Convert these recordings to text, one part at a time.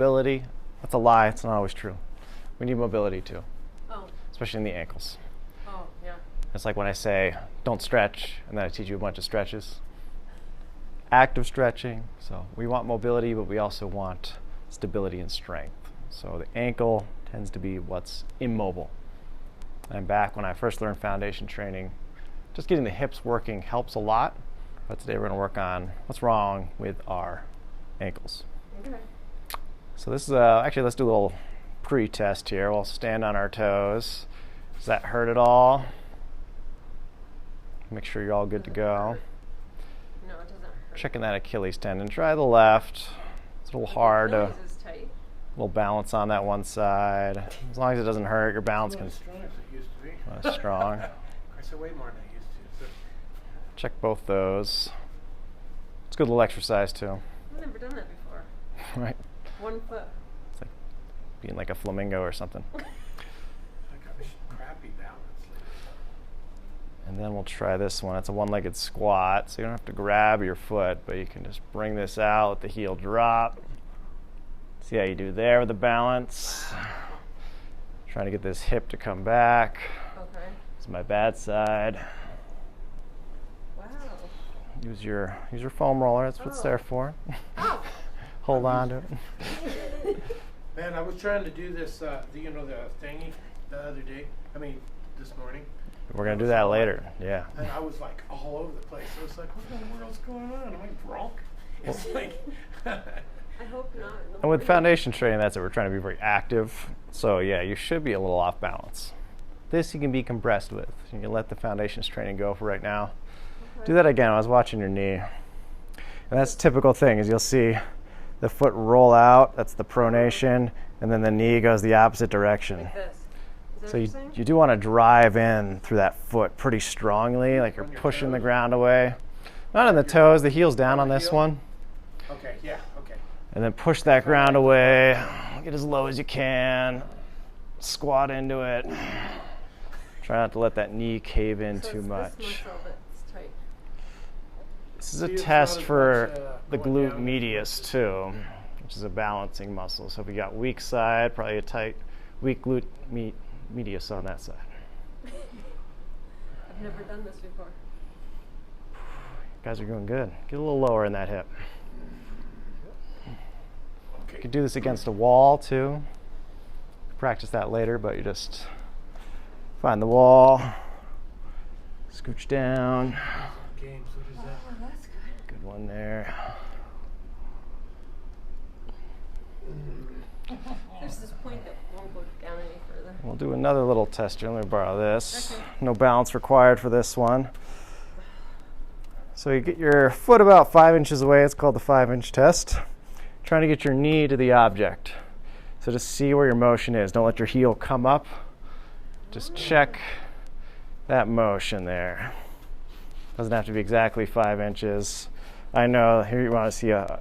Mobility, that's a lie. It's not always true. We need mobility too, Oh. especially in the ankles. Oh, yeah. It's like when I say, don't stretch, and then I teach you a bunch of stretches. Active stretching. So we want mobility, but we also want stability and strength. So the ankle tends to be what's immobile. And back when I first learned foundation training, just getting the hips working helps a lot. But today we're going to work on what's wrong with our ankles. Okay. So this is actually, let's do a little pre-test here. We'll stand on our toes. Does that hurt at all? Make sure you're all good to go. No, it doesn't hurt. Checking that Achilles tendon. Try the left. It's a little hard to, Achilles is tight. little balance on that one side. As long as it doesn't hurt, your balance can Not as strong as it used to be. not as strong. I said way more than I used to. So Check both those. It's a good little exercise too, I've never done that before. right? 1 foot. It's like being like a flamingo or something. I got this crappy balance lately. And then we'll try this one. It's a one-legged squat, so you don't have to grab your foot, but you can just bring this out, let the heel drop. See how you do there with the balance. Trying to get this hip to come back. Okay. It's my bad side. Wow. Use your foam roller. That's what it's there for. Oh. Hold on to it. Man, I was trying to do this, the thingy the other day. This morning. We're gonna do that later. Yeah. And I was like all over the place. I was like, what in the world's going on? Am I drunk? It's like, I hope not. And with foundation training, that's it. We're trying to be very active. So yeah, you should be a little off balance. This you can be compressed with. You can let the foundations training go for right now. Okay. Do that again. I was watching your knee. And that's a typical thing is you'll see the foot roll out. That's the pronation. And then the knee goes the opposite direction. Like this. Is that So what you, you're saying? you do want to drive in through that foot pretty strongly, like you're On your pushing the toes? ground away. Not on the toes, the heel's down On on the this heel? one. okay, yeah, okay. And then push that ground away. Get as low as you can. Squat into it. Try not to let that knee cave in So too it's much. This muscle that's tight. This is See, a it's test not as for much, the going glute down. medius too, which is a balancing muscle. So if you got weak side, probably a tight, weak glute medius on that side. I've never done this before. You guys are doing good. Get a little lower in that hip. You Okay. could do this against a wall too. Practice that later, but you just find the wall, scooch down. Games, what is that? Oh, that's good. Good one there. There's this point that won't go down any further. We'll do another little test here. Let me borrow this. Okay. No balance required for this one. So you get your foot about 5 inches away. It's called the 5-inch test. Trying to get your knee to the object. So just see where your motion is. Don't let your heel come up. Just check that motion there. Doesn't have to be exactly 5 inches. I know here you want to see a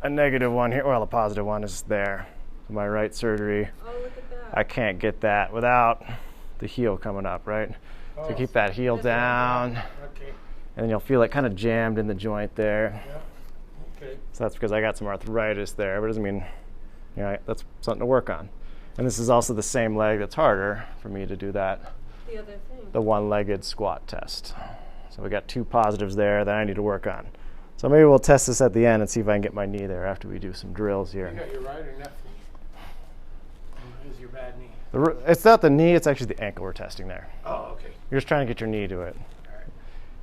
negative one here. Well, a positive one is there. My right surgery. Oh, look at that. I can't get that without the heel coming up, right? So Oh. keep that heel This one. down, Okay, and then you'll feel it kind of jammed in the joint there. yeah, okay. So that's because I got some arthritis there, but it doesn't mean, that's something to work on. And this is also the same leg that's harder for me to do that, The other thing. the one-legged squat test. So we got 2 positives there that I need to work on. So maybe we'll test this at the end and see if I can get my knee there after we do some drills You here. got your right or left knee? Is your bad knee? It's not the knee, it's actually the ankle we're testing there. Oh, okay. You're just trying to get your knee to it. All right.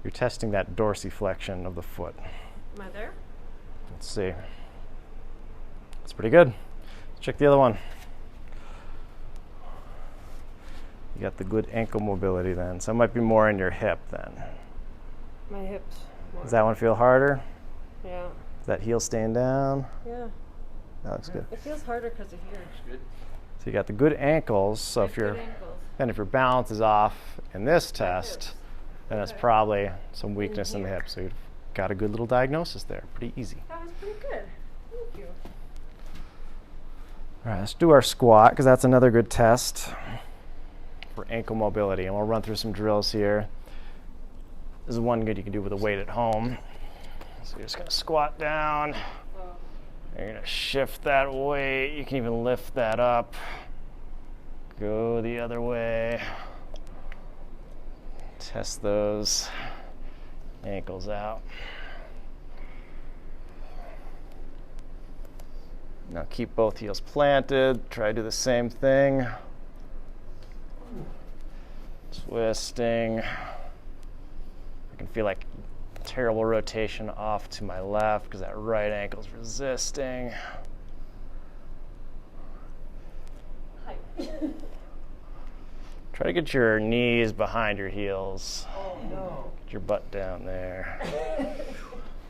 You're testing that dorsiflexion of the foot. Am I there? Let's see. It's pretty good. Let's check the other one. You got the good ankle mobility then. So it might be more in your hip then. My hips. Does that one feel harder? Yeah. Is that heel staying down? Yeah. That looks good. It feels harder because of here. Good. So you got the good ankles. So if Good your ankles. if your balance is off in this test, then it's probably some weakness in the hip. So you've got a good little diagnosis there. Pretty easy. That was pretty good. Thank you. All right, let's do our squat because that's another good test for ankle mobility. And we'll run through some drills here. This is one good you can do with a weight at home. So you're just going to squat down, Oh. You're going to shift that weight. You can even lift that up. Go the other way. Test those ankles out. Now keep both heels planted. Try to do the same thing. Twisting. I can feel like terrible rotation off to my left because that right ankle's resisting. Hi. Try to get your knees behind your heels. Oh no. Get your butt down there.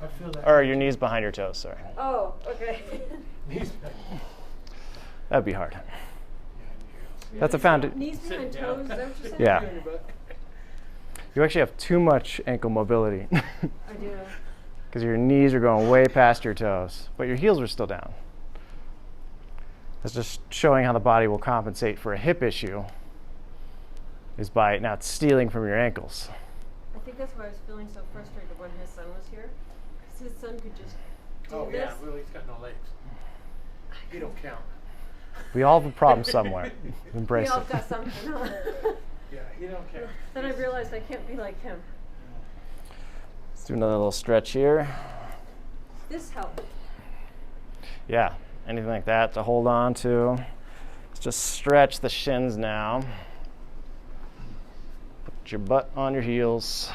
I feel that. Or your knees behind your toes, sorry. Oh, okay. Knees back. That'd be hard. That's a foundation. Knees behind Sit toes, is down. that what you're saying? Yeah. On your butt. You actually have too much ankle mobility I do. because your knees are going way past your toes, but your heels are still down. That's just showing how the body will compensate for a hip issue is by not stealing from your ankles. I think that's why I was feeling so frustrated when his son was here. Because his son could just do Oh this. yeah, well he's got no legs. He don't count. We all have a problem somewhere. Embrace We all it. got something, huh? Yeah, he don't count. Then I realized I can't be like him. Let's do another little stretch here. This helped. Yeah, anything like that to hold on to. Let's just stretch the shins now. Put your butt on your heels.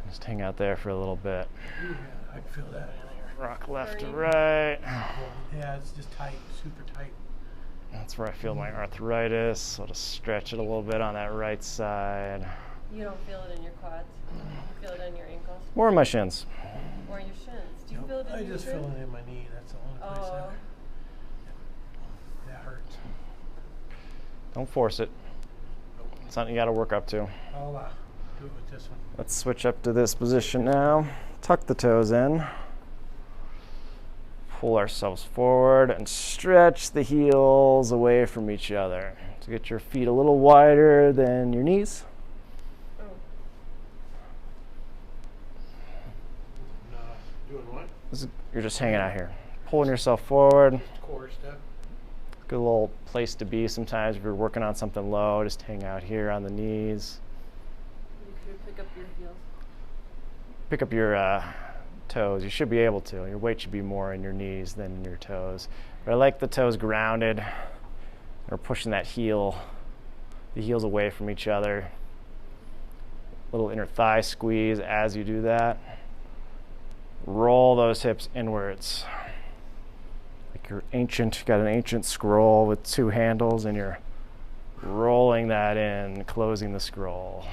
Just hang out there for a little bit. Yeah, I can feel that in there. Rock left to Sorry. right. Yeah, it's just tight, super tight. That's where I feel my arthritis. So just stretch it a little bit on that right side. You don't feel it in your quads. You feel it in your ankles More in my shins. or in your shins. Do you Nope, feel it in I your just shin? feel it in my knee. That's the only place Oh. that hurts. Don't force it. It's something you got to work up to. I'll do it with this one. Let's switch up to this position now. Tuck the toes in. Pull ourselves forward and stretch the heels away from each other. So get your feet a little wider than your knees. Oh. Doing what? You're just hanging out here. Pulling yourself forward. Core stuff. Good little place to be sometimes if you're working on something low. Just hang out here on the knees. You could pick up your heels. Pick up your toes. You should be able to. Your weight should be more in your knees than in your toes. But I like the toes grounded. Or pushing the heels away from each other. Little inner thigh squeeze as you do that. Roll those hips inwards. Like you're got an ancient scroll with two handles and you're rolling that in, closing the scroll.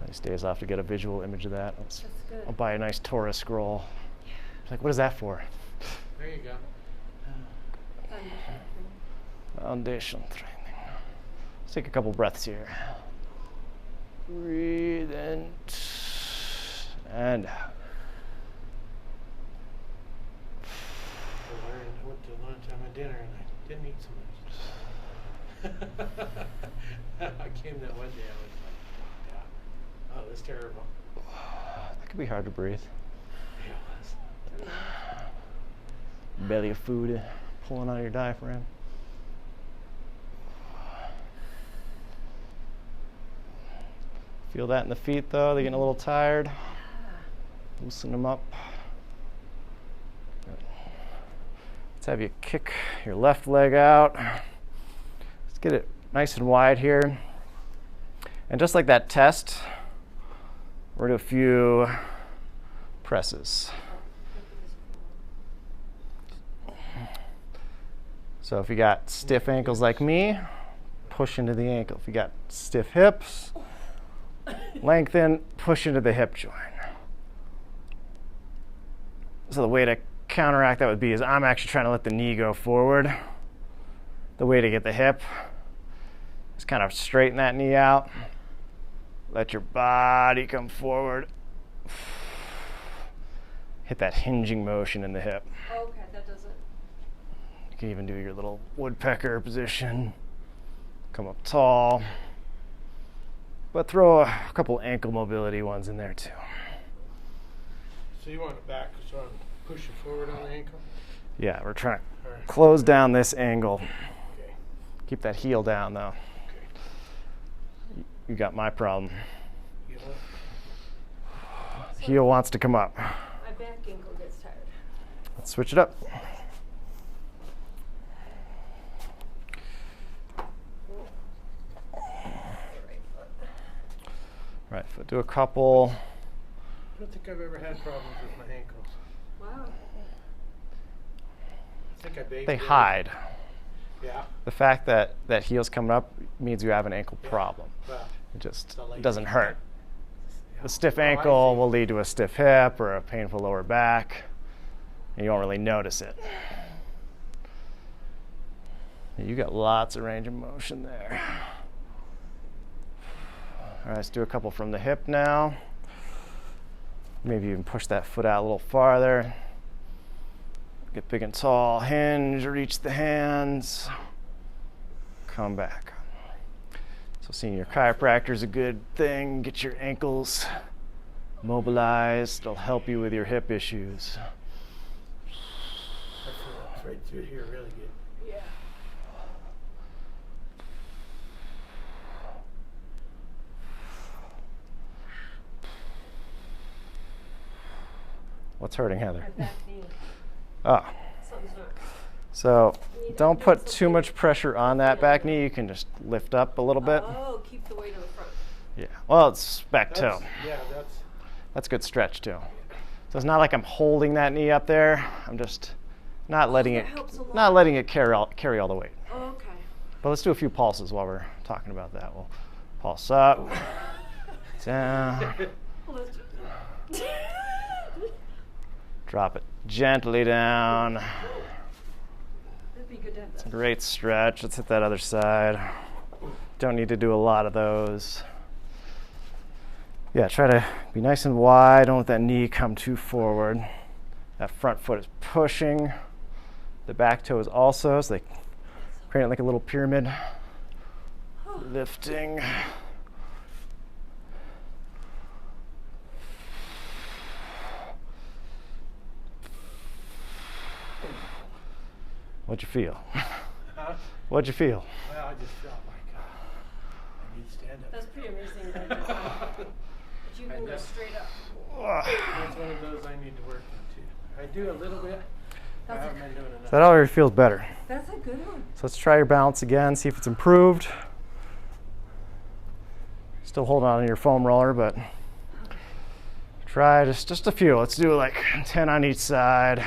Nice days off to get a visual image of that. That's good. I'll buy a nice Torah scroll. It's like, what is that for? There you go. Foundation training. Let's take a couple breaths here. Breathe in and out. I went to lunch. I had dinner and I didn't eat so much. I came that one day. I was like, yeah. Oh, that's terrible. That could be hard to breathe. It was. Belly of food pulling out of your diaphragm. Feel that in the feet though? They're getting a little tired. Loosen them up. Good. Let's have you kick your left leg out. Let's get it nice and wide here. And just like that test, we're going to do a few presses. So if you got stiff ankles like me, push into the ankle. If you got stiff hips, lengthen, push into the hip joint. So the way to counteract that would be is I'm actually trying to let the knee go forward. The way to get the hip is kind of straighten that knee out. Let your body come forward. Hit that hinging motion in the hip. Oh, okay, that does it. You can even do your little woodpecker position. Come up tall. but throw a couple ankle mobility ones in there too. So you want to back, so I'm pushing forward on the ankle? Yeah, we're trying to All right. close down this angle. Okay. Keep that heel down though. Okay. You got my problem. You know? Heel wants to come up. My back ankle gets tired. Let's switch it up. Right foot. Do a couple. I don't think I've ever had problems with my ankles. Wow. I think I baked They it. hide. Yeah. The fact that that heel's coming up means you have an ankle Yeah. problem. Well, It just So like- doesn't hurt. yeah. A stiff Oh, I ankle see. will lead to a stiff hip or a painful lower back, and you don't really notice it. You got lots of range of motion there. All right, let's do a couple from the hip now. Maybe even push that foot out a little farther. Get big and tall, hinge, reach the hands. Come back. So seeing your chiropractor is a good thing. Get your ankles mobilized. It'll help you with your hip issues. I feel it's right through here really good. Yeah. What's hurting, Heather? My back knee. Oh, Something's not. so Need don't to put do too something. much pressure on that back knee. You can just lift up a little bit. Oh, keep the weight on the front. Yeah. Well, it's back toe. That's- Yeah, that's. That's good stretch too. So it's not like I'm holding that knee up there. I'm just not letting that it helps a lot. not letting it carry all the weight. Oh, okay. But let's do a few pulses while we're talking about that. We'll pulse up, down, Well, let's just- drop it gently down. That'd be good to have that. Great stretch. Let's hit that other side. Don't need to do a lot of those. Yeah, try to be nice and wide. Don't let that knee come too forward. That front foot is pushing. The back toe is also, so they create like a little pyramid. Lifting. What'd you feel? Huh? What'd you feel? Well, I just felt like I need to stand up. That's pretty amazing. That you I can go know. straight up. That's one of those I need to work on too. I do a little bit. I That's haven't a, been doing enough. So that already feels better. that's a good one. So let's try your balance again, see if it's improved. Still holding on to your foam roller, but try just a few. Let's do like 10 on each side.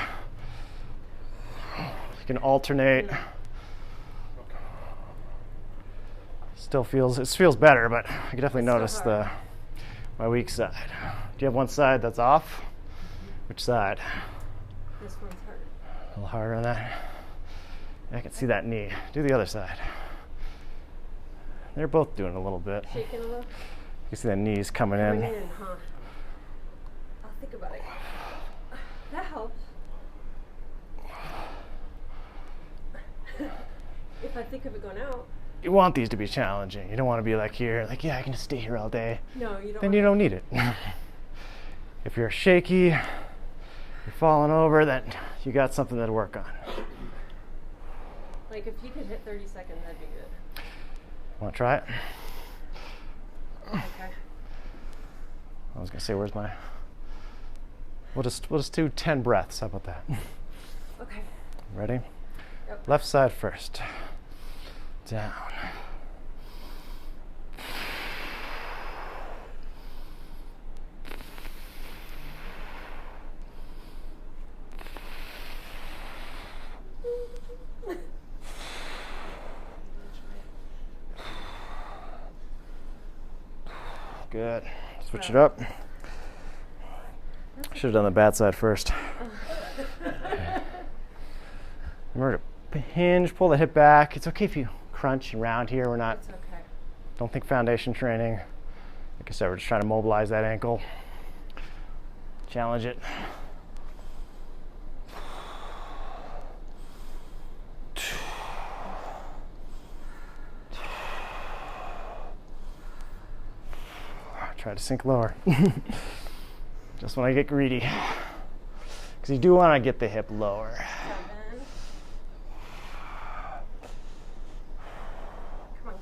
You can alternate. Okay. Still feels better, but I can definitely It's still notice hard. my weak side. Do you have one side that's off? Which side? This one's hard. A little harder on that. I can see that knee. Do the other side. They're both doing a little bit. Shaking a little. You can see the knees coming Bring in. it in, huh? I'll think about it. That helps. If I think of it going out, You want these to be challenging. You don't want to be like here, like, yeah, I can just stay here all day. no, you don't. Then you don't need it. If you're shaky, you're falling over, then you got something to work on. Like if you could hit 30 seconds, that'd be good. Want to try it? Okay. I was gonna say, where's my? We'll just do 10 breaths. How about that? Okay. Ready? Yep. Left side first. Down. Good. Switch it up. Should have done the bad side first. Remember to hinge, pull the hip back. It's okay if you crunch and round here. We're not, It's okay. don't think foundation training. Like I said, we're just trying to mobilize that ankle. Challenge it. try to sink lower. Just when I get greedy. Because you do want to get the hip lower. 7. Come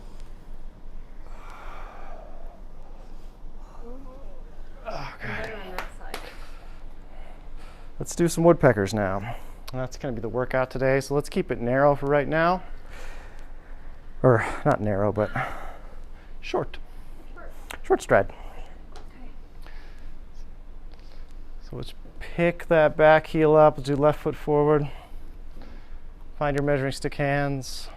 on. Okay. Better on that side. Let's do some woodpeckers now. And that's going to be the workout today. So let's keep it narrow for right now. Or not narrow, but short. Short stride. Okay. So let's pick that back heel up. Let's do left foot forward. Find your measuring stick hands.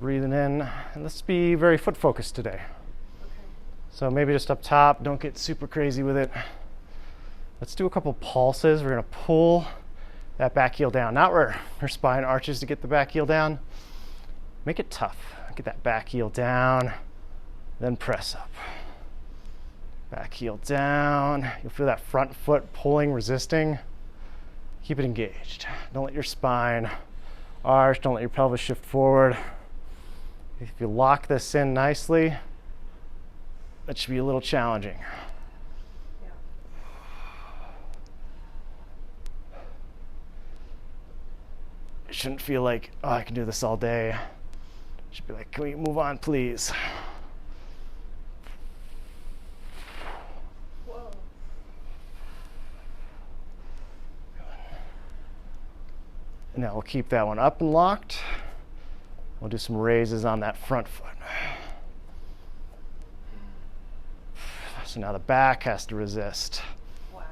Breathing in. And let's be very foot focused today. Okay. So maybe just up top, don't get super crazy with it. Let's do a couple pulses. We're going to pull that back heel down. Not where your spine arches to get the back heel down. Make it tough. Get that back heel down, then press up. Back heel down. You'll feel that front foot pulling, resisting. Keep it engaged. Don't let your spine arch. Don't let your pelvis shift forward. If you lock this in nicely, that should be a little challenging. Yeah. It shouldn't feel like, oh, I can do this all day. It should be like, can we move on, please? Whoa. And now we'll keep that one up and locked. We'll do some raises on that front foot. So now the back has to resist. Wow.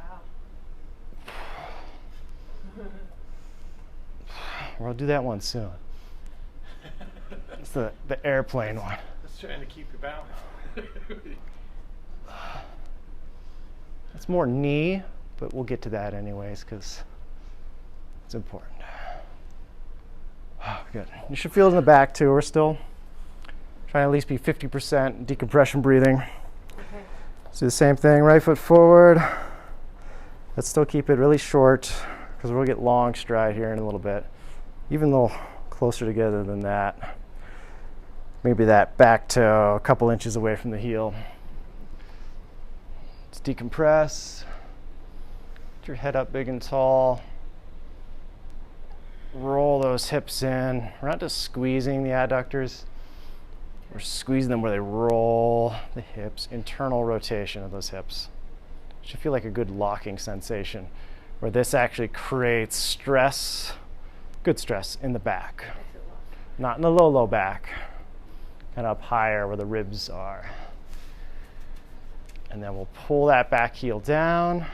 We'll do that one soon. It's the airplane one. Just trying to keep you balanced. It's more knee, but we'll get to that anyways because it's important. Oh, good. You should feel it in the back too. We're still trying to at least be 50% decompression breathing. Okay. Let's do the same thing. Right foot forward. Let's still keep it really short because we'll get long stride here in a little bit. Even though closer together than that. Maybe that back toe a couple inches away from the heel. Let's decompress. Get your head up big and tall. Roll those hips in. We're not just squeezing the adductors. We're squeezing them where they roll the hips, internal rotation of those hips. It should feel like a good locking sensation where this actually creates stress, good stress in the back, not in the low back, and up higher where the ribs are. And then we'll pull that back heel down.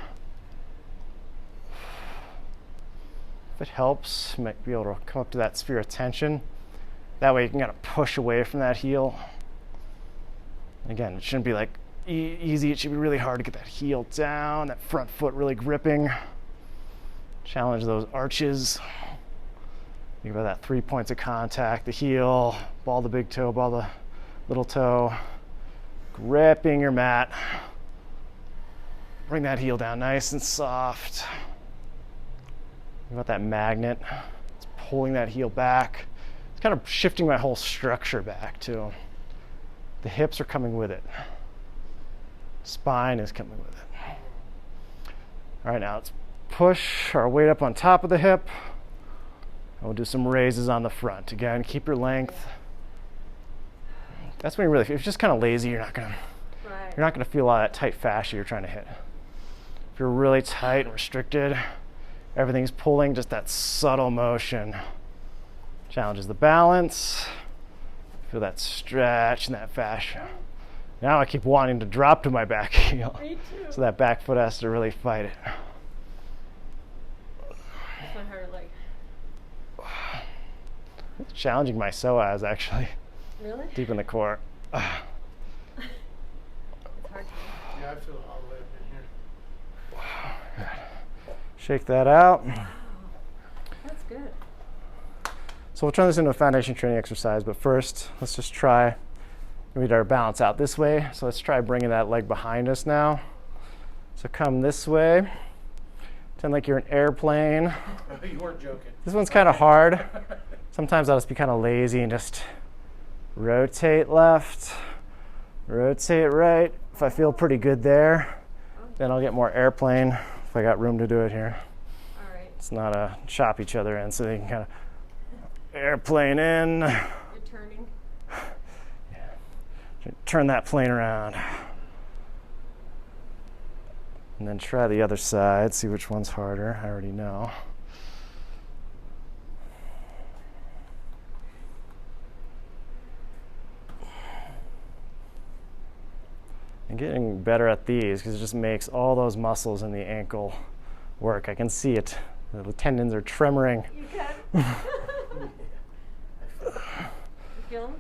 If it helps, you might be able to come up to that sphere of tension. That way you can kind of push away from that heel. Again, it shouldn't be like easy. It should be really hard to get that heel down, that front foot really gripping. Challenge those arches. Think about that 3 points of contact, the heel, ball the big toe, ball the little toe. Gripping your mat. Bring that heel down nice and soft. Think about that magnet. It's pulling that heel back. It's kind of shifting my whole structure back too. The hips are coming with it. Spine is coming with it. All right, now let's push our weight up on top of the hip. And we'll do some raises on the front. Again, keep your length. That's when you really, if you're just kind of lazy, you're not gonna feel a lot of that tight fascia you're trying to hit. If you're really tight and restricted, everything's pulling, just that subtle motion challenges the balance. Feel that stretch and that fascia. Now I keep wanting to drop to my back heel. Me too. So that back foot has to really fight it. That's my hard leg. It's challenging my psoas actually, Really? deep in the core. It's hard to Yeah, I feel it all the way up in here. Shake that out. That's good. So we'll turn this into a foundation training exercise, but first, let's just try, we need our balance out this way. So let's try bringing that leg behind us now. So come this way. Pretend like you're an airplane. You weren't joking. This one's kind of hard. Sometimes I'll just be kind of lazy and just rotate left, rotate right, If I feel pretty good there, Oh, then I'll get more airplane if I got room to do it here. all right. It's not a chop each other in, so they can kind of airplane in. You're turning. Turn that plane around. And then try the other side, see which one's harder. I already know. And getting better at these because it just makes all those muscles in the ankle work. I can see it. The tendons are tremoring. You can. You feel them?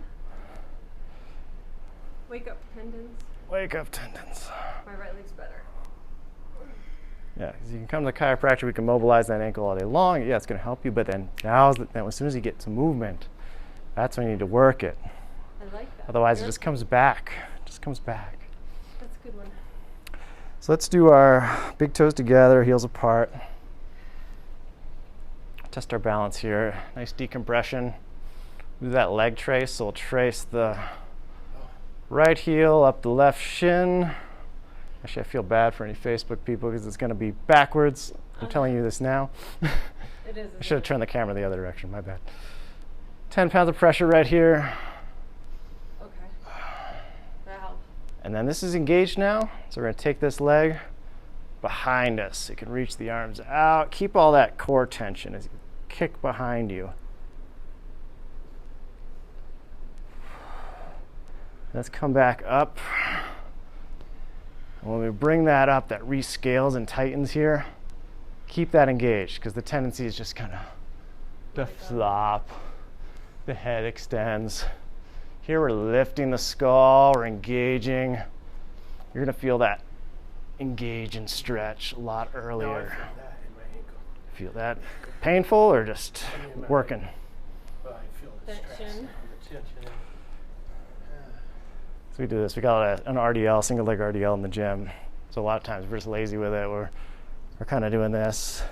Wake up tendons. Wake up tendons. My right leg's better. Yeah, because you can come to the chiropractor, we can mobilize that ankle all day long. Yeah, it's going to help you, but then as soon as you get to movement, that's when you need to work it. I like that. Otherwise, it Good. just comes back. Just comes back. That's a good one. So let's do our big toes together, heels apart. Test our balance here. Nice decompression. Do that leg trace. So we'll trace the right heel up the left shin. Actually, I feel bad for any Facebook people because it's going to be backwards. I'm telling you this now. It is. I should have turned the camera the other direction. My bad. 10 pounds of pressure right here. Okay. That helps. And then this is engaged now. So we're going to take this leg behind us. So you can reach the arms out. Keep all that core tension as you kick behind you. Let's come back up. And when we bring that up, that rescales and tightens here, keep that engaged because the tendency is just kind of to flop. The head extends. Here we're lifting the skull, we're engaging. You're going to feel that engage and stretch a lot No, I earlier. feel that in my ankle. Feel that painful or just working? Well, I feel the stress. Tension. The tension. So we do this. We got an RDL, single leg RDL in the gym. So a lot of times we're just lazy with it. We're kind of doing this.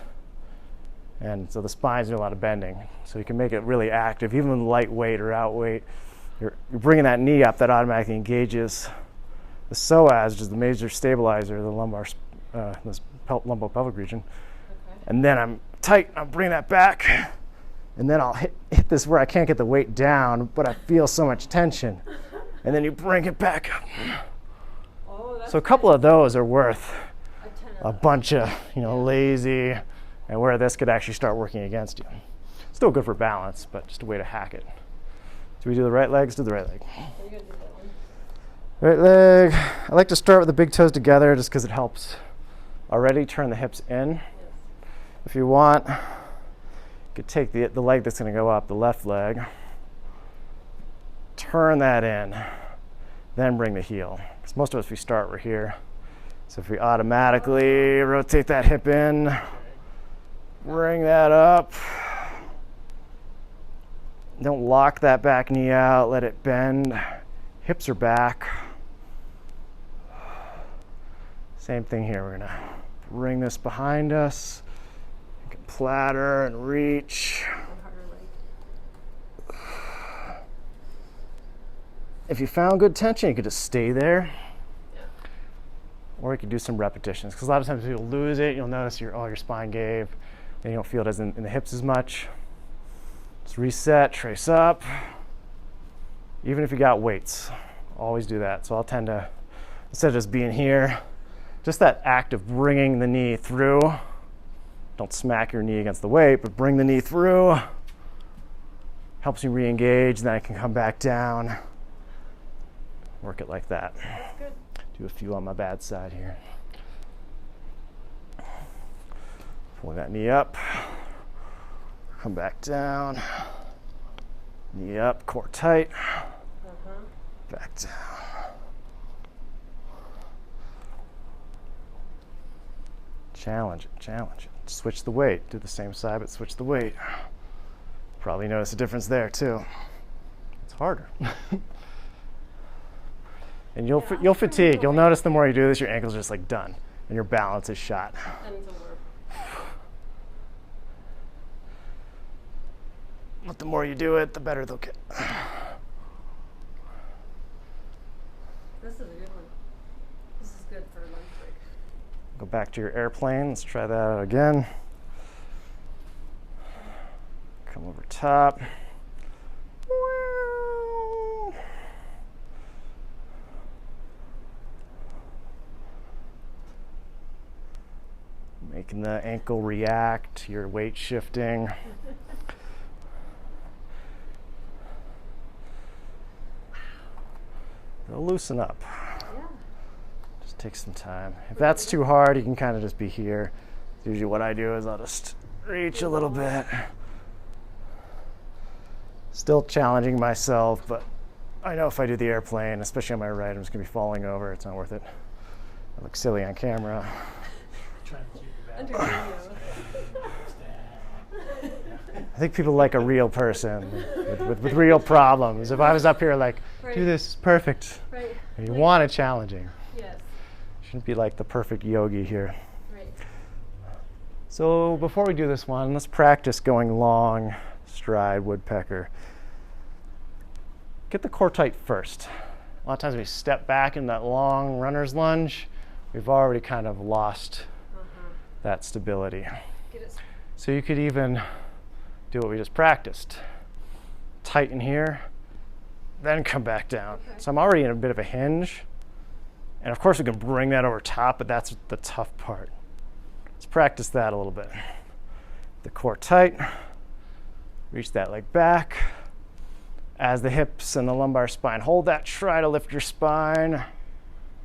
And so the spine's doing a lot of bending. So you can make it really active, even with lightweight or outweight. You're bringing that knee up, that automatically engages the psoas, which is the major stabilizer of the lumbo-pelvic region. Okay. And then I'm tight, I'm bringing that back, and then I'll hit this where I can't get the weight down, but I feel so much tension. And then you bring it back up. Oh, that's So a couple of those are worth a 10 a of those. bunch of, lazy, and where this could actually start working against you. Still good for balance, but just a way to hack it. Do we do the right leg? Let's do the right leg. So you're gonna do that one. Right leg. I like to start with the big toes together just because it helps already turn the hips in. Yes. If you want, you could take the leg that's going to go up, the left leg, turn that in, then bring the heel. Because most of us, we start right here. So if we automatically rotate that hip in, bring that up. Don't lock that back knee out, let it bend. Hips are back. Same thing here. We're going to bring this behind us. You can platter and reach. One harder leg. If you found good tension, you could just stay there. Yeah. Or you could do some repetitions. Because a lot of times you'll lose it. You'll notice your spine gave. And you don't feel it as in the hips as much. Just reset, trace up. Even if you got weights, always do that. So I'll tend to, instead of just being here, just that act of bringing the knee through. Don't smack your knee against the weight, but bring the knee through. Helps you re-engage, then I can come back down. Work it like that. That's good. Do a few on my bad side here. Pull that knee up. Come back down. Knee up, core tight. Back down. Challenge it, challenge it. Switch the weight. Do the same side, but switch the weight. Probably notice a difference there too. It's harder. And you'll fatigue. You'll notice the more you do this, your ankle's just like done, and your balance is shot. And it's over. But the more you do it, the better they'll get. This is a good one. Go back to your airplane. Let's try that out again. Come over top. Making the ankle react to your weight shifting. It'll loosen up. Yeah. Just take some time. If that's too hard, you can kind of just be here. Usually what I do is I'll just reach a little bit. Still challenging myself, but I know if I do the airplane, especially on my right, I'm just going to be falling over. It's not worth it. I look silly on camera. Trying to keep your Under balance. video. I think people like a real person with real problems. If I was up here like, Right. do this, perfect. Right. You Like- want it challenging. Yes. Shouldn't be like the perfect yogi here. Right. So before we do this one, let's practice going long stride woodpecker. Get the core tight first. A lot of times we step back in that long runner's lunge, we've already kind of lost that stability. Get it. So you could even do what we just practiced. Tighten here, then come back down. Okay. So I'm already in a bit of a hinge. And of course we can bring that over top, but that's the tough part. Let's practice that a little bit. The core tight, reach that leg back. As the hips and the lumbar spine hold that, try to lift your spine.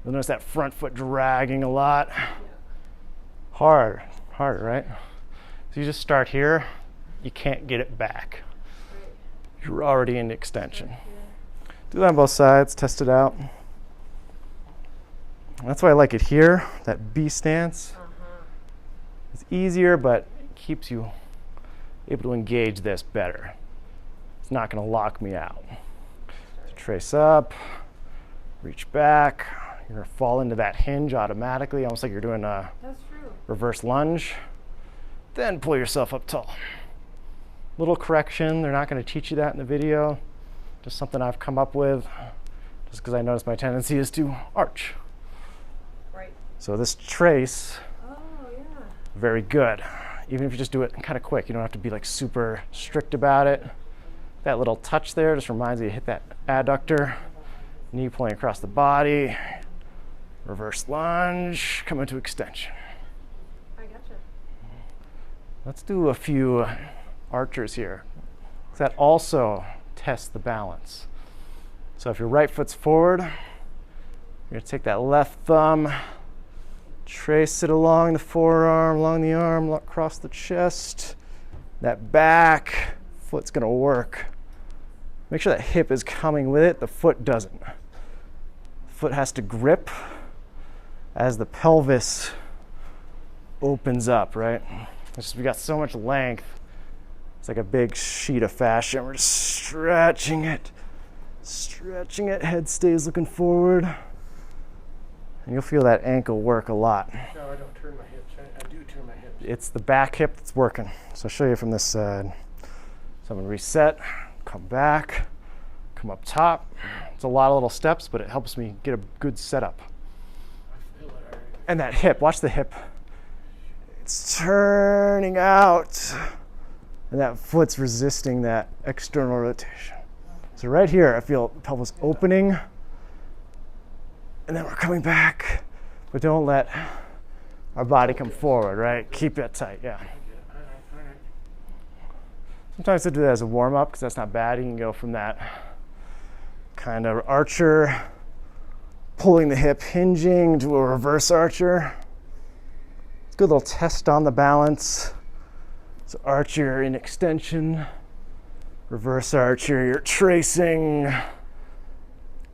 You'll notice that front foot dragging a lot. Yeah. Harder, right? So you just start here, you can't get it back. Right. You're already in extension. Yeah. Do that on both sides, test it out. That's why I like it here, that B stance. It's easier, but it keeps you able to engage this better. It's not going to lock me out. So trace up, reach back. You're going to fall into that hinge automatically, almost like you're doing a That's true. reverse lunge. Then pull yourself up tall. Little correction, they're not going to teach you that in the video. Just something I've come up with, just because I notice my tendency is to arch. Right. So this trace, Oh, yeah. very good. Even if you just do it kind of quick, you don't have to be like super strict about it. That little touch there just reminds you to hit that adductor, knee pulling across the body, reverse lunge, come into extension. I gotcha. Let's do a few archers here. That also tests the balance. So if your right foot's forward, you're going to take that left thumb, trace it along the forearm, along the arm, across the chest. That back foot's going to work. Make sure that hip is coming with it, the foot doesn't. The foot has to grip as the pelvis opens up, right? We got so much length. It's like a big sheet of fascia. We're just stretching it, head stays looking forward. And you'll feel that ankle work a lot. No, I don't turn my hips. I do turn my hips. It's the back hip that's working. So I'll show you from this side. So I'm gonna reset, come back, come up top. It's a lot of little steps, but it helps me get a good setup. I feel it already. And that hip, watch the hip. It's turning out. And that foot's resisting that external rotation. So right here, I feel the pelvis opening. And then we're coming back. But don't let our body come forward, right? Keep it tight, yeah. All right. Sometimes I do that as a warm-up because that's not bad. You can go from that kind of archer, pulling the hip, hinging to a reverse archer. It's a good little test on the balance. So archer in extension, reverse archer, you're tracing.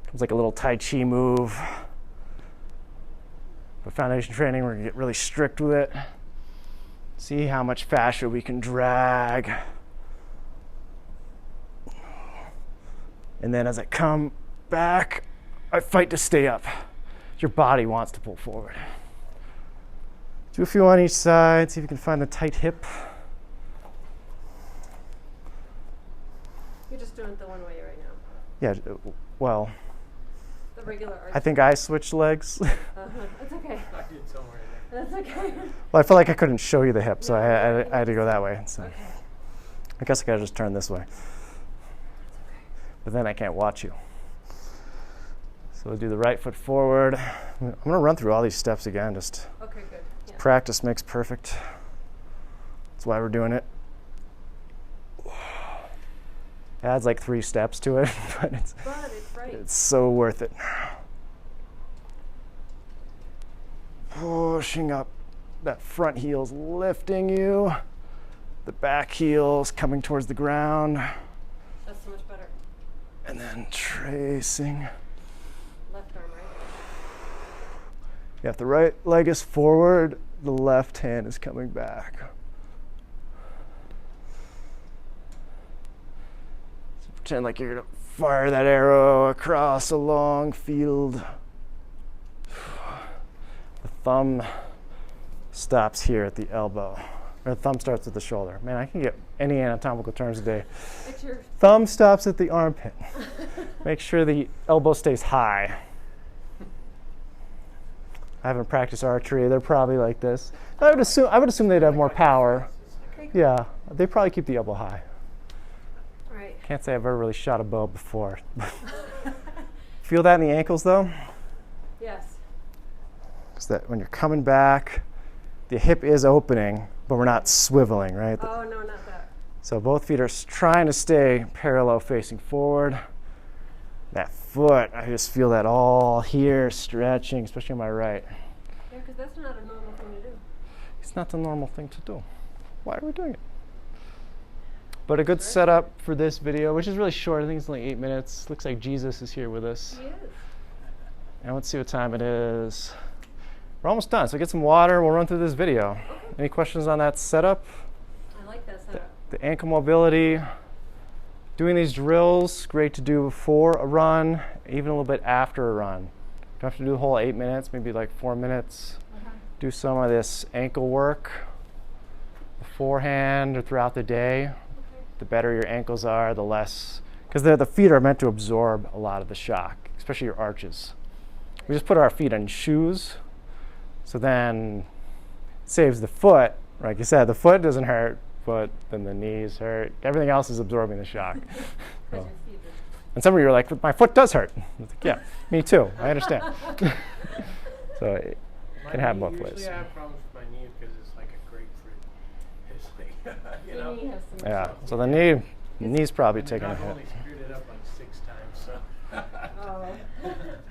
Comes like a little Tai Chi move. But foundation training, we're gonna get really strict with it. See how much fascia we can drag. And then as I come back, I fight to stay up. Your body wants to pull forward. Do a few on each side, see if you can find the tight hip. You're just doing it the one way right now. Yeah, well, The regular arch. I think I switched legs. It's okay. I did somewhere in there. That's okay. Well, I felt like I couldn't show you the hip, so No, I had to go that way. So Okay. I guess I gotta just turn this way. But then I can't watch you. So we'll do the right foot forward. I'm gonna run through all these steps again. Just Okay, good. Yeah. practice makes perfect. That's why we're doing it. It adds like 3 steps to it, but But it's right. it's so worth it. Pushing up. That front heel's lifting you. The back heel's coming towards the ground. That's so much better. And then tracing. Left arm, right? Yeah, if the right leg is forward, the left hand is coming back. So pretend like you're gonna fire that arrow across a long field. The thumb stops here at the elbow. Or the thumb starts at the shoulder. Man, I can get any anatomical terms today. It's your Thumb stops at the armpit. Make sure the elbow stays high. I haven't practiced archery. They're probably like this. I would assume they'd have more power. Yeah, they probably keep the elbow high. right. Can't say I've ever really shot a bow before. Feel that in the ankles though? Yes. Because that when you're coming back, the hip is opening, but we're not swiveling, right? Oh no, not that. So both feet are trying to stay parallel facing forward. That foot, I just feel that all here stretching, especially on my right. Yeah, because that's not a normal thing to do. It's not the normal thing to do. Why are we doing it? But a good setup for this video, which is really short. I think it's only 8 minutes. Looks like Jesus is here with us. He is. And let's see what time it is. We're almost done, so get some water. We'll run through this video. Okay. Any questions on that setup? I like that setup. The ankle mobility. Doing these drills, great to do before a run, even a little bit after a run. Don't have to do the whole 8 minutes, maybe like 4 minutes. Do some of this ankle work beforehand or throughout the day. The better your ankles are, the less, because the feet are meant to absorb a lot of the shock, especially your arches. We just put our feet on shoes, so then it saves the foot. Like you said, the foot doesn't hurt, but then the knees hurt. Everything else is absorbing the shock. Because So- your feet are- and some of you are like, my foot does hurt. I was like, yeah, me too. I understand. So it can have both ways. Usually I have problems with my knee because it's like a grapefruit. It's like, you Your know. knee has some Yeah. stuff. So the knee's probably taking a I've hit. only screwed it up like 6 times, so. Oh.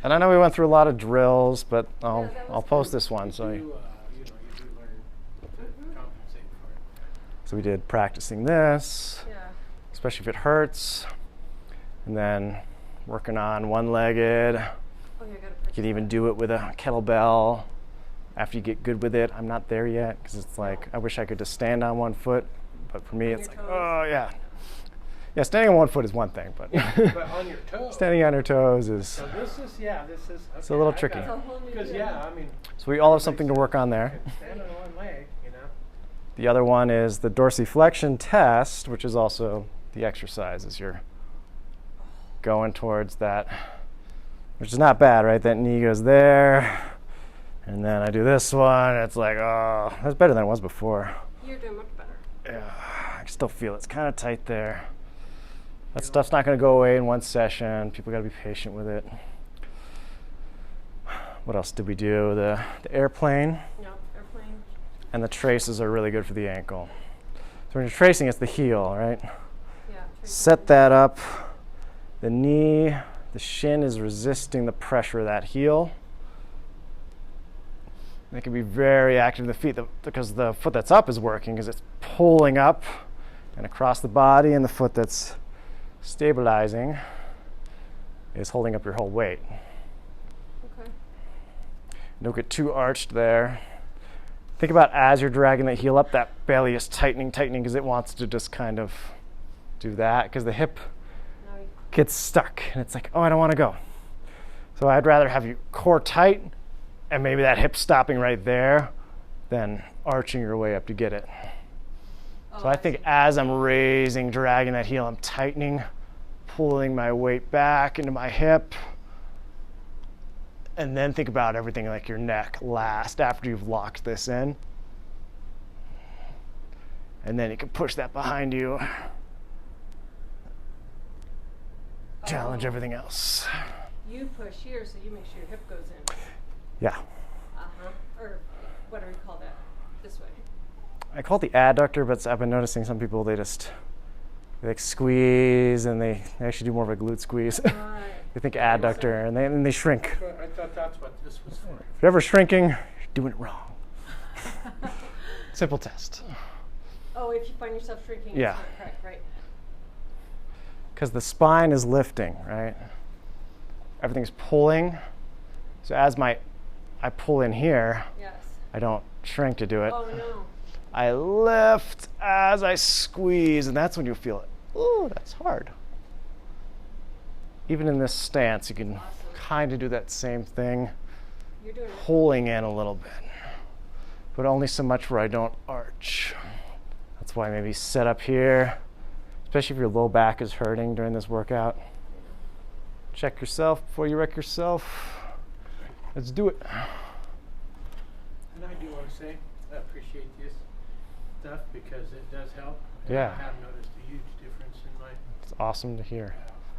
And I know we went through a lot of drills, but Yeah, I'll that was I'll post good. this one. So You do learn to compensate for it. so we did practicing this, Yeah. especially if it hurts, and then working on one-legged. Oh, yeah, I gotta You practice can even that. do it with a kettlebell after you get good with it. I'm not there yet because it's like I wish I could just stand on one foot, but for me On it's your like, toes. oh yeah. Yeah, standing on one foot is one thing, but But on your toes. standing on your toes is. So this is, this is. It's a little tricky. It's a whole new Because, deal. I mean. So we all have something to work on there. Stand on one leg, you know. The other one is the dorsiflexion test, which is also the exercise as you're going towards that, which is not bad, right? That knee goes there, and then I do this one. It's like, oh, that's better than it was before. You're doing much better. Yeah, I can still feel it's kind of tight there. That stuff's not going to go away in one session. People got to be patient with it. What else did we do? The airplane. No, airplane. And the traces are really good for the ankle. So when you're tracing, it's the heel, right? Yeah. trace Set it. that up. The knee, the shin is resisting the pressure of that heel. It can be very active in the feet because the foot that's up is working because it's pulling up and across the body, and the foot that's stabilizing is holding up your whole weight. Okay. Don't get too arched there. Think about as you're dragging the heel up, that belly is tightening because it wants to just kind of do that because the hip Now you gets stuck and it's like, oh, I don't want to go. So I'd rather have you core tight and maybe that hip stopping right there than arching your way up to get it. Oh, So I think see. as I'm raising, dragging that heel, I'm tightening, pulling my weight back into my hip. And then think about everything like your neck last after you've locked this in. And then you can push that behind you. Challenge everything else. You push here, so you make sure your hip goes in. Yeah. Or what do we call that? This way. I call it the adductor, but I've been noticing some people, they like squeeze and they actually do more of a glute squeeze. Right. They think adductor and they shrink. I thought that's what this was for. If you're ever shrinking, you're doing it wrong. Simple test. Oh, if you find yourself shrinking, Yeah. it's not correct, right? Because the spine is lifting, right? Everything's pulling. So as I pull in here, Yes. I don't shrink to do it. Oh no. I lift as I squeeze, and that's when you feel it. Ooh, that's hard. Even in this stance, you can Awesome. kind of do that same thing, You're doing it. pulling in a little bit, but only so much where I don't arch. That's why maybe set up here, especially if your low back is hurting during this workout. Check yourself before you wreck yourself. Let's do it. And I do want to say, I appreciate this stuff because it does help. And Yeah. I have noticed a huge difference in my. It's awesome to hear.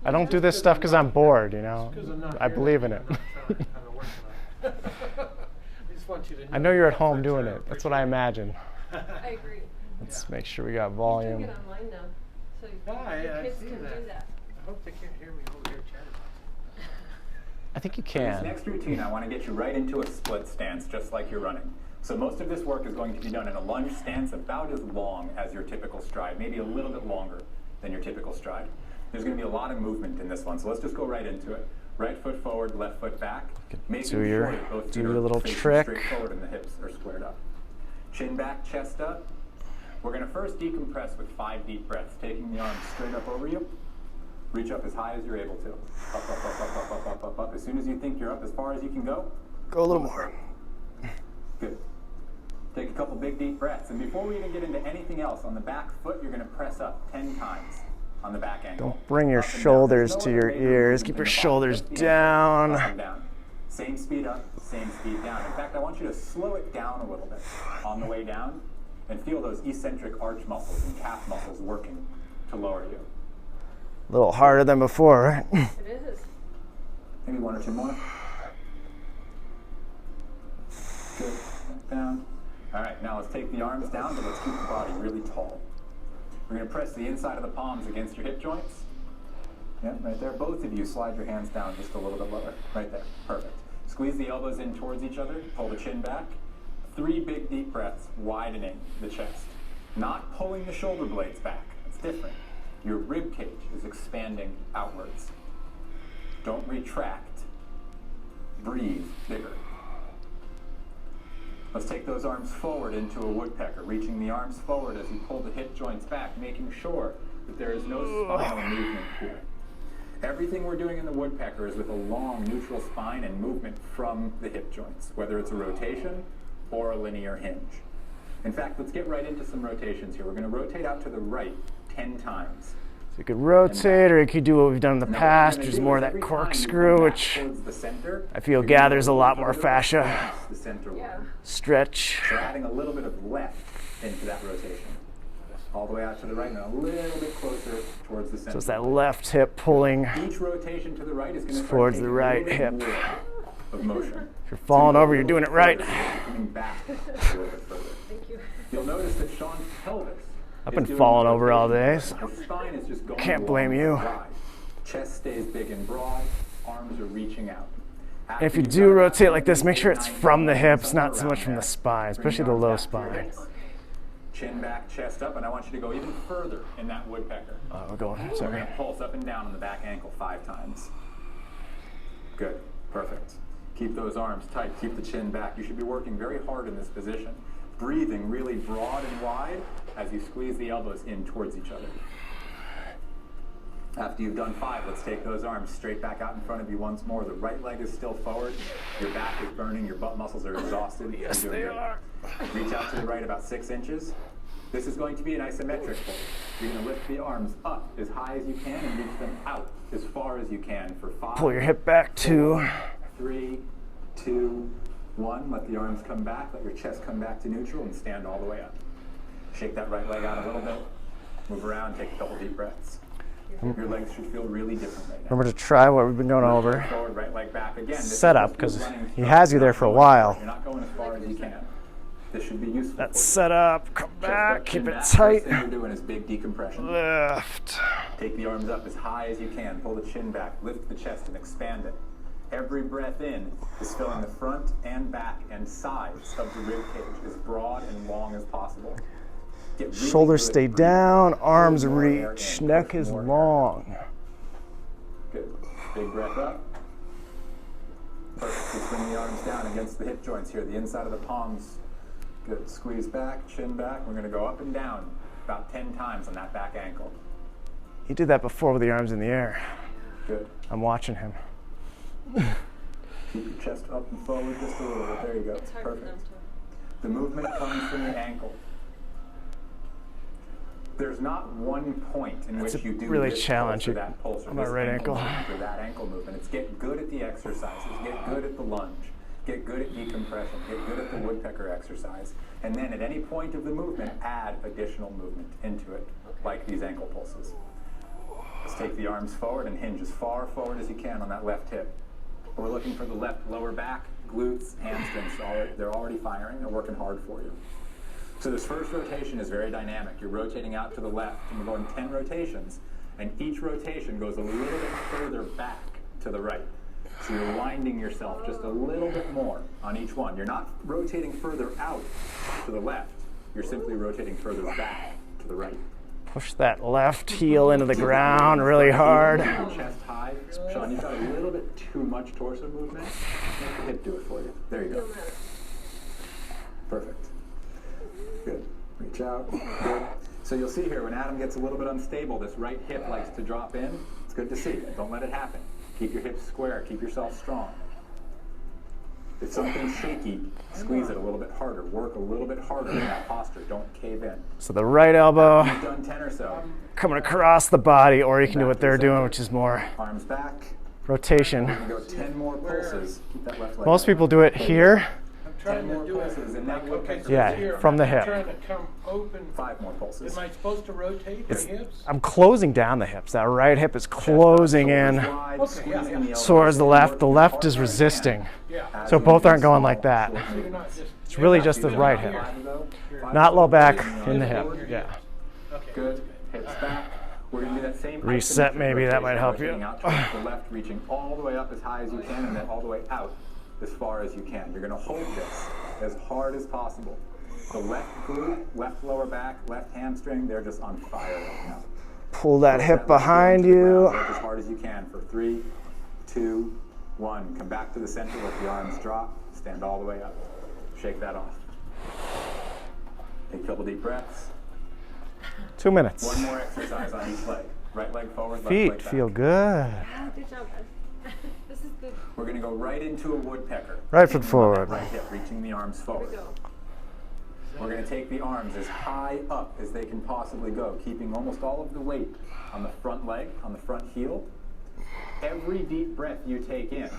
I don't do this stuff because I'm bored, you know. Just 'cause I'm not I here, believe in it. I'm not trying, I'm working on it. I just want you to know. I know you're at that home efforts, doing I it. That's what I imagine. I agree. Let's Yeah. make sure we got You volume. can get online now, so Yeah, your I kids see can that. do that. I hope they can't hear me over here chatting. I think you For this can. next routine, I want to get you right into a split stance, just like you're running. So most of this work is going to be done in a lunge stance about as long as your typical stride, maybe a little bit longer than your typical stride. There's going to be a lot of movement in this one, so let's just go right into it. Right foot forward, left foot back. Making Do your- sure that both do feet your are little facing trick. straight forward and the hips are squared up. Chin back, chest up. We're going to first decompress with 5 deep breaths, taking the arms straight up over you. Reach up as high as you're able to. Up, up, up, up, up, up, up, up, up. As soon as you think you're up as far as you can go, Go a little more. good. Take a couple big deep breaths. And before we even get into anything else, on the back foot, you're going to press up 10 times on the back ankle. Don't bring your Up and down. shoulders There's to no your other major ears. movement Keep in your the body. shoulders Just the ankle, down. up and down. Same speed up, same speed down. In fact, I want you to slow it down a little bit on the way down and feel those eccentric arch muscles and calf muscles working to lower you. A little harder than before, right? It is. Maybe 1 or 2 more. Good. Down. All right, now let's take the arms down, but let's keep the body really tall. We're going to press the inside of the palms against your hip joints. Yeah, right there. Both of you slide your hands down just a little bit lower. Right there. Perfect. Squeeze the elbows in towards each other. Pull the chin back. 3 big deep breaths, widening the chest. Not pulling the shoulder blades back. It's different. Your rib cage is expanding outwards. Don't retract. Breathe bigger. Let's take those arms forward into a woodpecker, reaching the arms forward as you pull the hip joints back, making sure that there is no spinal movement here. Everything we're doing in the woodpecker is with a long neutral spine and movement from the hip joints, whether it's a rotation or a linear hinge. In fact, let's get right into some rotations here. We're going to rotate out to the right 10 times. So you could rotate, or you could do what we've done in the And then past, what we're which is gonna more do that every time you come corkscrew, back which towards the center, I feel you're gonna gathers a roll lot the more shoulder fascia. past the center Yeah. one. Stretch. So adding a little bit of left into that rotation. All the way out to the right and a little bit closer towards the center. So it's that left hip pulling. Each rotation to the right is going to Towards the right hip. of motion. If you're falling over, you're doing it right. Coming back a little bit further. Thank you. You'll notice that Sean's pelvis. I've is been doing falling the over all rotation. day, so His spine is just going can't along blame you. the side. Chest stays big and broad. Arms are reaching out. And if you do rotate like this, make sure it's from the hips, not so much from the spine, especially the low spine. Chin back, chest up, and I want you to go even further in that woodpecker. We're going, We're sorry. going to pulse up and down on the back ankle 5 times. Good. Perfect. Keep those arms tight. Keep the chin back. You should be working very hard in this position. Breathing really broad and wide as you squeeze the elbows in towards each other. After you've done 5, let's take those arms straight back out in front of you once more. The right leg is still forward. Your back is burning. Your butt muscles are exhausted. Yes, You're doing they good. are. Reach out to the right about 6 inches. This is going to be an isometric hold. You're going to lift the arms up as high as you can and reach them out as far as you can for 5. Pull your hip back 2. 3, 2, 1. Let the arms come back. Let your chest come back to neutral and stand all the way up. Shake that right leg out a little bit. Move around, take a couple deep breaths. Your legs should feel really different right now. Remember to try what we've been going over. Forward, right leg back again. This Set is up, because running he from- has you there for a while. You're not going as far as you can. This should be useful. That's for you. set up. Come Chest back. up, Keep chin it back. tight. First thing you're doing is big decompression. Lift. Take the arms up as high as you can. Pull the chin back. Lift the chest and expand it. Every breath in is filling the front and back and sides of the rib cage as broad and long as possible. Get really Shoulders good stay at breathing. down. Pull Arms more air reach. in, Neck push is more air. long. Good. Big breath up. Perfect. Just bring the arms down against the hip joints here, the inside of the palms. Good. Squeeze back, chin back. We're going to go up and down about 10 times on that back ankle. He did that before with the arms in the air. Good. I'm watching him. Keep your chest up and forward just a little bit. There you go. It's hard for them Perfect. to. The movement comes from the ankle. There's not one point in That's which a you do really this challenge pulse or you- that pulse or on my this right ankle. movement or that ankle movement. It's get good at the exercises. Get good at the lunge. Get good at decompression. Get good at the woodpecker exercise. And then at any point of the movement, add additional movement into it, like these ankle pulses. Let's take the arms forward and hinge as far forward as you can on that left hip. We're looking for the left lower back, glutes, hamstrings. They're already firing. They're working hard for you. So this first rotation is very dynamic. You're rotating out to the left, and we're going 10 rotations, and each rotation goes a little bit further back to the right. So you're winding yourself just a little bit more on each one. You're not rotating further out to the left. You're simply rotating further back to the right. Push that left heel into the ground really hard. Keep your chest high. Sean, you've got a little bit too much torso movement. Make the hip do it for you. There you go. Feel that. Perfect. Good. Reach out. Good. So you'll see here when Adam gets a little bit unstable, this right hip likes to drop in. It's good to see. Don't let it happen. Keep your hips square. Keep yourself strong. If something's shaky, squeeze it a little bit harder. Work a little bit harder in that posture. Don't cave in. So the right elbow You've done 10 or so. coming across the body, or you can do what they're doing, which is more Arms back. rotation. We're going to go 10 more pulses. Keep that left leg Most up. people do it here. I'm trying 10 to more do it. pulses, and that Okay, woodpecker so Yeah, it's here. from the I'm hip. trying to come open. 5 more pulses. Am I supposed to rotate the It's, hips? I'm closing down the hips. That right hip is closing in Okay, yeah. towards the left. The left is resisting. Yeah. So both aren't going like that. So you're not just. It's really just the right hip. Not low back, in the hip. Yeah. Okay. Good. Hips back. We're going to do that same Reset, isometric maybe, that might rotation, help you. rotating out towards the left, reaching all the way up as high as you can, and then all the way out as far as you can. You're going to hold this as hard as possible. The left glute, left lower back, left hamstring, they're just on fire right now. Pull that Push hip left behind heel into the you. ground. Work as hard as you can for 3, 2, 1. Come back to the center, let the arms drop, stand all the way up. Shake that off. Take a couple deep breaths. 2 minutes. One more exercise on each leg. Right leg forward, left Feet leg back. feel good. Ah, good job, guys. This is good. We're going to go right into a woodpecker. Right foot Kicking on that forward. Right hip, reaching the arms Here forward. we go. We're going to take the arms as high up as they can possibly go, keeping almost all of the weight on the front leg, on the front heel. Every deep breath you take in,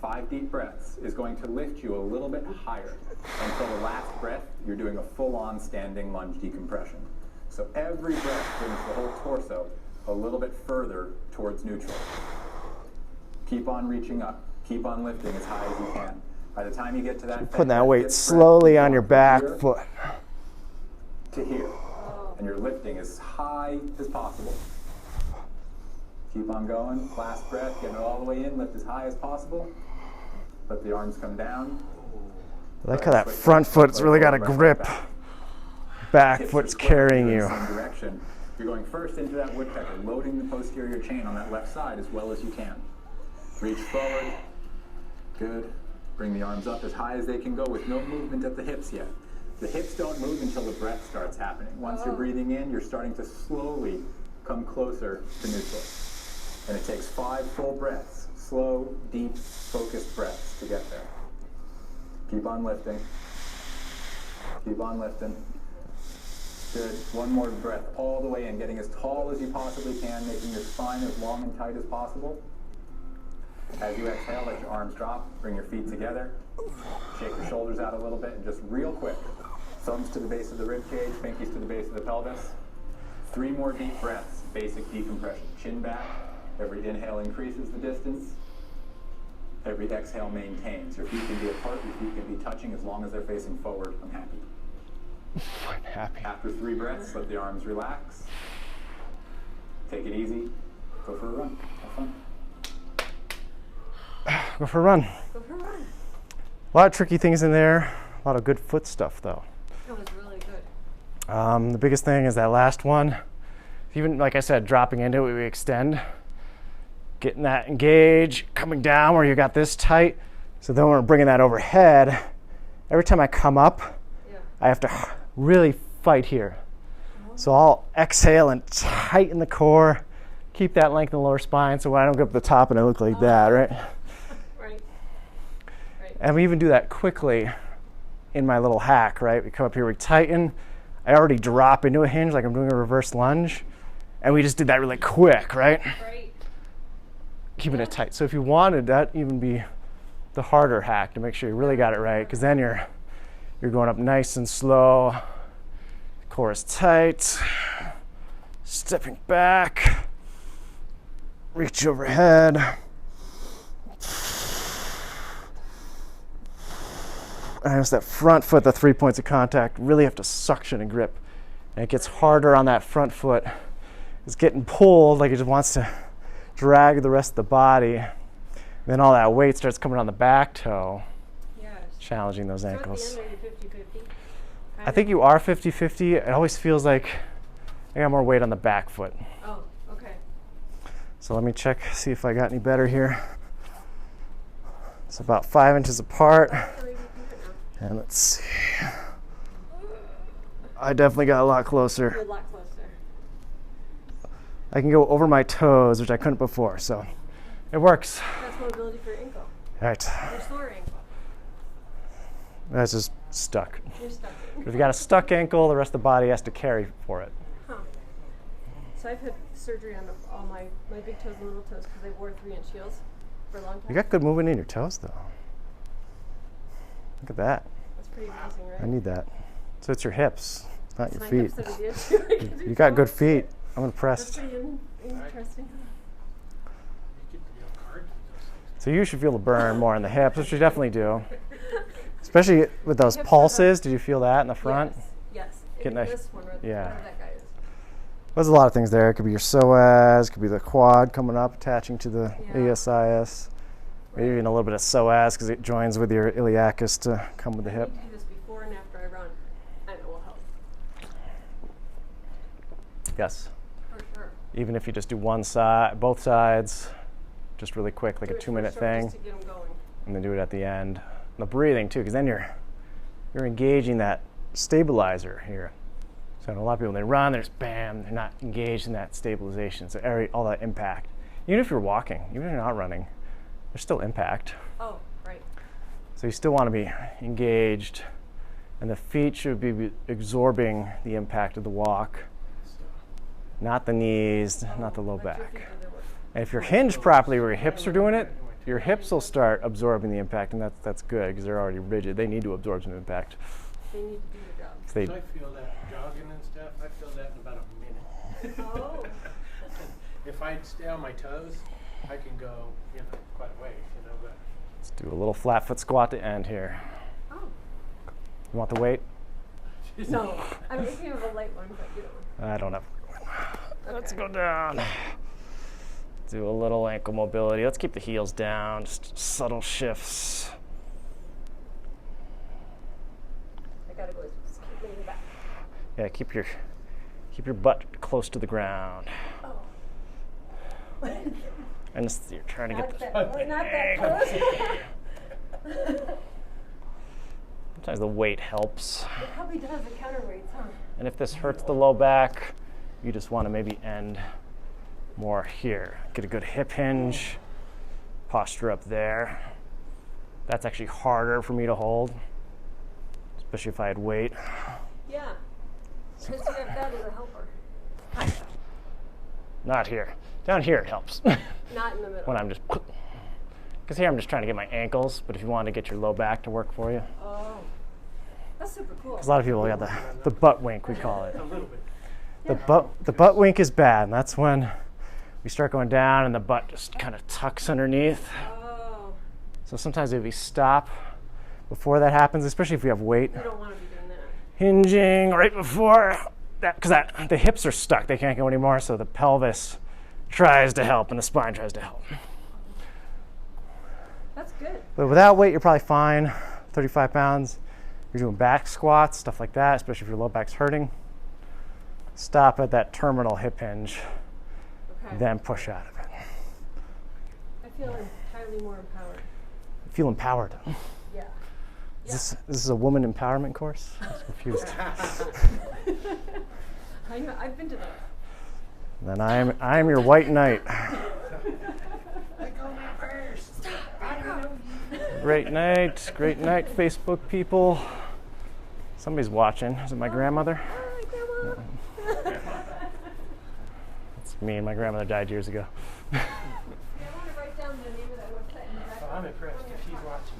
5 deep breaths, is going to lift you a little bit higher. Until the last breath, you're doing a full-on standing lunge decompression. So every breath brings the whole torso a little bit further towards neutral. Keep on reaching up. Keep on lifting as high as you can. By the time you get to that, Putting that fifth weight breath, slowly you on your go back here foot. to here. And you're lifting as high as possible. Keep on going. Last breath. Get it all the way in. Lift as high as possible. Let the arms come down. I like how that front foot's really got a grip. Back Hips foot's are square carrying in you. the same direction. You're going first into that woodpecker, loading the posterior chain on that left side as well as you can. Reach forward. Good. Bring the arms up as high as they can go with no movement at the hips yet. The hips don't move until the breath starts happening. Once you're breathing in, you're starting to slowly come closer to neutral. And it takes 5 full breaths, slow, deep, focused breaths to get there. Keep on lifting. Keep on lifting. Good. One more breath all the way in, getting as tall as you possibly can, making your spine as long and tight as possible. As you exhale, let your arms drop, bring your feet together, shake your shoulders out a little bit, and just real quick, thumbs to the base of the rib cage, pinkies to the base of the pelvis. 3 more deep breaths, basic decompression. Chin back, every inhale increases the distance, every exhale maintains. Your feet can be apart, your feet can be touching as long as they're facing forward. I'm happy. I'm happy. After 3 breaths, let the arms relax. Take it easy. Go for a run. Have fun. Go for a run. Go for a run. A lot of tricky things in there. A lot of good foot stuff, though. That was really good. The biggest thing is that last one. Even, like I said, dropping into it, we extend. Getting that engage, coming down where you got this tight. So then we're bringing that overhead. Every time I come up, Yeah. I have to really fight here. So I'll exhale and tighten the core. Keep that length in the lower spine so when I don't get up the top and I look like that, right? Right. Right. And we even do that quickly in my little hack, right? We come up here, we tighten. I already drop into a hinge like I'm doing a reverse lunge. And we just did that really quick, right? Right. Keeping it tight. So if you wanted that, even be the harder hack to make sure you really got it right, because then you're going up nice and slow. Core is tight. Stepping back. Reach overhead. And it's that front foot, the 3 points of contact, really have to suction and grip. And it gets harder on that front foot. It's getting pulled like it just wants to drag the rest of the body. Then all that weight starts coming on the back toe, Yes. challenging those So ankles. at the end, are you 50-50? I think you are 50-50. It always feels like I got more weight on the back foot. Oh, okay. So let me check, see if I got any better here. It's about 5 inches apart. So maybe you can do it now. And let's see. I definitely got a lot You're closer. a lot closer. I can go over my toes, which I couldn't before, so it works. That's mobility for your ankle. All right, Your sore ankle. that's just stuck. You're stuck. If you got a stuck ankle, the rest of the body has to carry for it. Huh. So I've had surgery on all my big toes and little toes because I wore 3-inch heels for a long time. You got good movement in your toes, though. Look at that. That's pretty amazing, right? I need that. So it's your hips, not It's your my feet. hips that are the issue. I can do You got good toes. feet. I'm That's impressed. pretty interesting. You could card those things. So you should feel the burn more in the hips, which you definitely do. Especially with those Hips are pulses. Did you feel that in the front? Yes. Yes. Getting And a- this one, where yeah. whatever that guy is. There's a lot of things there. It could be your psoas, it could be the quad coming up, attaching to the Yeah. ASIS. Maybe even a little bit of psoas because it joins with your iliacus to come with the I hip. need to do this before and after I run, and it will help Yes. for sure. Even if you just do one side, both sides, just really quick, like Do a it for 2-minute sure, thing, just to get 'em going. and then do it at the end. The breathing too, because then you're engaging that stabilizer here. So a lot of people, when they run, they're just bam, they're not engaged in that stabilization. So all that impact. Even if you're walking, even if you're not running, there's still impact. Oh, right. So you still want to be engaged, and the feet should be absorbing the impact of the walk, not the knees, not the low Let your feet back. do their work. And if you're hinged properly where your hips are doing it, your hips will start absorbing the impact, and that's good because they're already rigid. They need to absorb some impact. They need to do their job. 'Cause they, I feel that jogging and stuff, I feel that in about a minute. Oh. If I stay on my toes, I can go, quite a ways, but let's do a little flat foot squat to end here. Oh. You want the weight? No. I'm thinking of a light one, but you don't. I don't have. Let's Okay. go down. Do a little ankle mobility. Let's keep the heels down, just subtle shifts. I gotta go. Just keep leaning back. Yeah, keep your butt close to the ground. Oh. And you're trying to get Not the that, not that close. sometimes the weight helps. It probably does the counterweights, huh? And if this hurts the low back, you just want to maybe end more here. Get a good hip hinge, posture up there. That's actually harder for me to hold, especially if I had weight. Yeah. Because you have that as a helper. Not here. Down here it helps. Not in the middle. When I'm just Because here I'm just trying to get my ankles, but if you want to get your low back to work for you. Oh, that's super cool. Because a lot of people got the butt wink, we call it. A little bit. The butt wink is bad, and that's when we start going down and the butt just kind of tucks underneath. Oh, So sometimes if we stop before that happens, especially if we have weight, you don't want to be doing that. hinging right before that, because the hips are stuck, they can't go anymore, so the pelvis tries to help and the spine tries to help. That's good. But without weight, you're probably fine. 35 pounds. You're doing back squats, stuff like that, especially if your low back's hurting. Stop at that terminal hip hinge, Okay. then push out of it. I feel entirely more empowered. Feel empowered. Yeah. This is a woman empowerment course? I was confused. I know, I've been to those. Then I am your white knight. Let go of my purse. I don't know you. Great night, Facebook people. Somebody's watching. Is it my grandmother? Hi, Grandma. It's me and my grandmother died years ago. Yeah, I want to write down the name of that website in the back. Well, I'm impressed if she's watching.